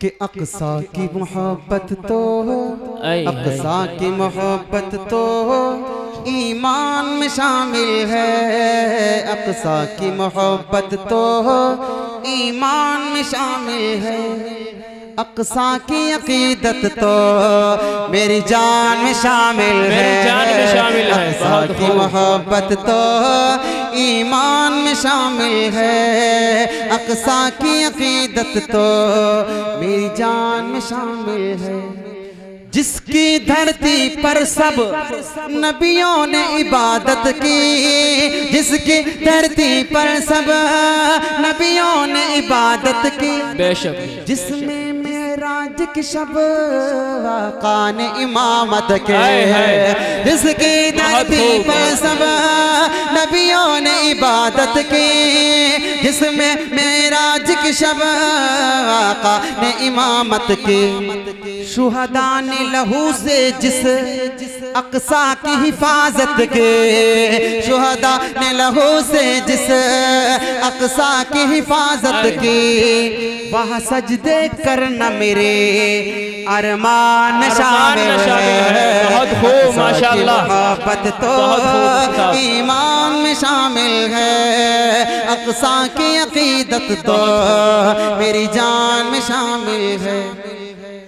कि अक़सा की मोहब्बत तो अक़सा की मोहब्बत तो ईमान में शामिल है। अक़सा की मोहब्बत तो ईमान में शामिल है। अक़सा की अक़ीदत तो मेरी जान में शामिल है। अक़सा की मोहब्बत तो ईमान में शामिल है। अक़सा की अक़ीदत तो मेरी जान में शामिल है। जिसकी धरती पर सब नबियों ने इबादत की, जिसकी धरती पर सब नबियों ने इबादत की, बेशक जिसमें मेराज की शब आका ने इमामत के, जिसकी धरती पर सब नबियों ने इबादत की, जिसमें मेराज की शब आका ने इमामत की। शुहदा ने लहू से जिस अक़सा की हिफाजत के, शुहदा ने लहू से जिस अक़सा की हिफाजत की, वह सजदे करना मेरे अरमान में शामिल है। बहुत खूब माशाअल्लाह। मोहब्बत तो ईमान में शामिल है। अक़सा की अक़ीदत तो मेरी जान में शामिल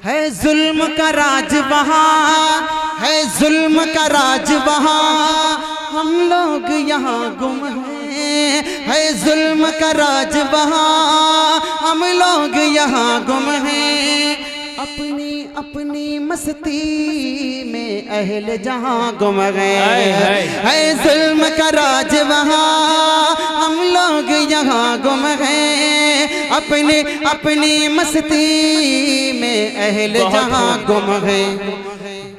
है जुल्म का राज वहाँ, है जुल्म का राज वहाँ, हम लोग यहाँ गुम हैं। है जुल्म का राज वहाँ, हम लोग यहाँ गुम हैं। अपनी अपनी मस्ती में अहल जहाँ गुम गए। है जुल्म का राज वहाँ, हम लोग यहाँ गुम हैं। अपने अपनी मस्ती में अहल जहाँ गुम हैं।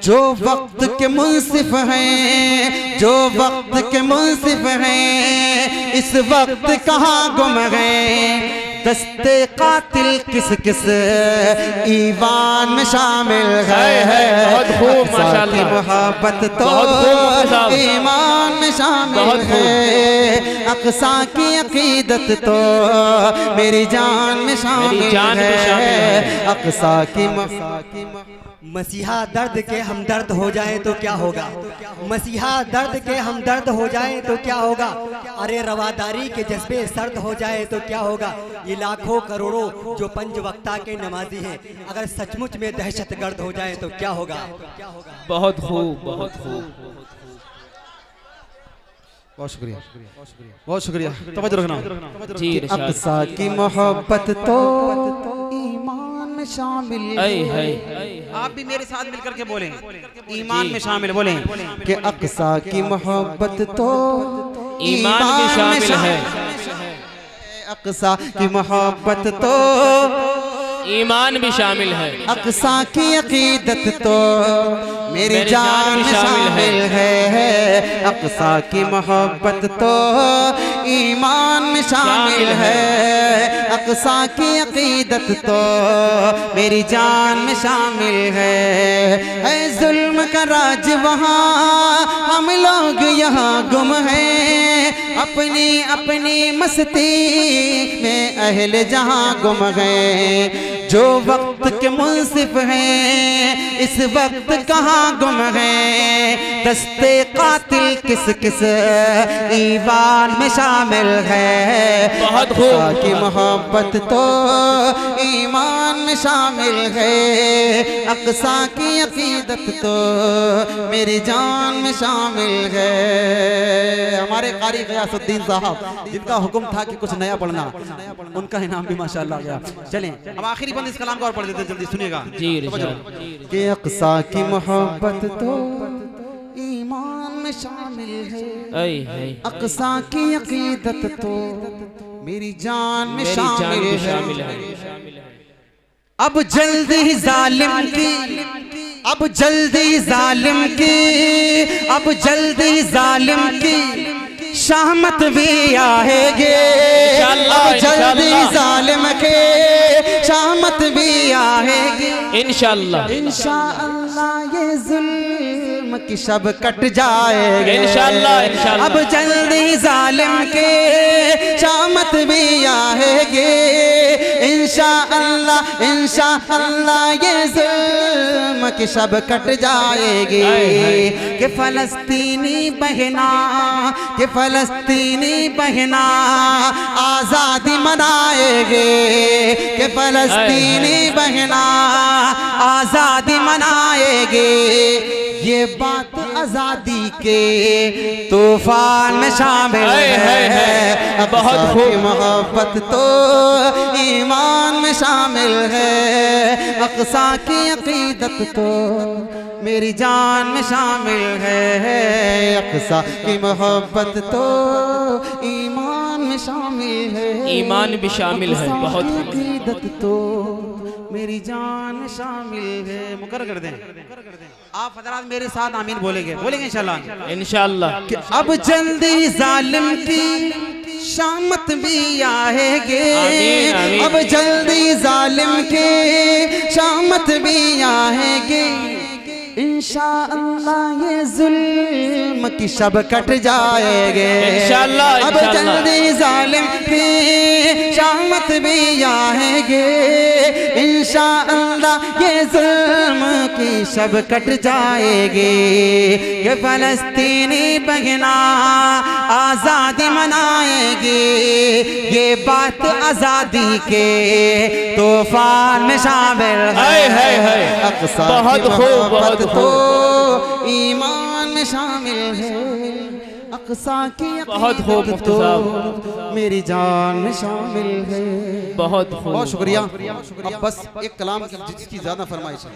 जो वक्त के मुंसिफ हैं, जो वक्त के मुंसिफ हैं, इस वक्त कहाँ गुम गए। दस्ते कातिल किस किस ईवान में शामिल है। बहुत खूब माशाअल्लाह। मोहब्बत तो ईमान में शामिल है। अक़सा की अक़ीदत तो मेरी जान में शामिल है। अक़सा की मसीहा दर्द के हमदर्द हो जाएं तो क्या होगा। मसीहा दर्द के हमदर्द हो जाएं तो क्या होगा। अरे रवादारी के जज्बे सर्द हो जाए तो क्या होगा। ये लाखों करोड़ों जो पंज वक्ता के नमाजी हैं, अगर सचमुच में दहशतगर्द हो जाए तो क्या होगा। बहुत खूब, बहुत खूब, बहुत शुक्रिया, बहुत शुक्रिया। तवज्जो रखना जी। अक़सा की मोहब्बत तो ईमान में शामिल है। आप भी मेरे साथ मिलकर के बोलें, ईमान में शामिल बोलें कि अक़सा की मोहब्बत तो ईमान में शामिल है। अक़सा की मोहब्बत तो ईमान भी शामिल है। अक़सा की अक़ीदत तो मेरी जान में शामिल है। अक़सा की मोहब्बत तो ईमान में शामिल है। अक़सा की अक़ीदत तो मेरी जान में शामिल है जुल्म का राज वहाँ, हम लोग यहाँ गुम हैं। अपनी अपनी मस्ती में अहल जहाँ गुम गए। जो वक्त के मुंसिफ हैं, इस वक्त कहाँ गुम हैं। दस्ते कातिल किस किस ईवान में शामिल है। बहुत खूब। की मोहब्बत तो ईमान में शामिल है। अक़सा की अक़ीदत तो मेरी जान में शामिल है। हमारे कारी ग़ियासुद्दीन साहब, जिनका हुक्म था कि कुछ नया पढ़ना, उनका इनाम भी माशाअल्लाह गया। चलें अब आखिरी बंद इस कलाम को और पढ़ देते, जल्दी सुनिएगा कि अक़सा की मोहब्बत तो ईमान में शामिल है। अक़सा की अक़ीदत तो मेरी जान में शामिल है। अब जल्दी जालिम की, अब जल्दी जालिम की, अब जल्दी जालिम की शामत भी आएगे। अब जल्दी जालिम के शामत भी आएगी। इंशाअल्लाह, इंशाअल्लाह ये जुल्म की शब कट जाएगी इंशाअल्लाह इंशाअल्लाह। अब जल्दी जालिम के शामत भी आएगी इंशाअल्लाह इंशाअल्लाह ये जुल्म की शब कट जाएगी कि फलस्तीनी बहना कि फलस्तीनी बहना आज़ादी मनाएगे कि फलस्तीनी बहना आज़ादी मनाएगे ये बात आज़ादी के तूफान में शामिल है बहुत खूब मोहब्बत तो ईमान में शामिल है अक़सा की अक़ीदत तो मेरी जान में शामिल है अक़सा की मोहब्बत तो ईमान में शामिल है ईमान भी शामिल है बहुत खूब। अक़ीदत तो मेरी जान में शामिल है मुकर्रर कर दें आप हज़रात मेरे साथ आमीन बोलेंगे इंशाअल्लाह इंशाअल्लाह कि अब जल्दी जालिम की शामत भी आएगे आमीन, आमीन। अब जल्दी जालिम के शामत भी आएगे इंशाअल्लाह ये जुल्म की शब कट जाएगे इंशाअल्लाह अब जल्दी जालिम की शामत भी आएगे इंशाअल्लाह ये जुल्म की शब कट जाएगी कि फलस्तीनी बहना आज़ादी मनाएगी ये बात आज़ादी के तूफान में शामिल है अक़सा बहुत खूब बहुत तो ईमान में शामिल है अक़सा की बहुत खूब मुफ्ती साहब मेरी जान में शामिल है बहुत खूब बहुत शुक्रिया अब बस एक कलाम की जिसकी ज़्यादा फरमाइश है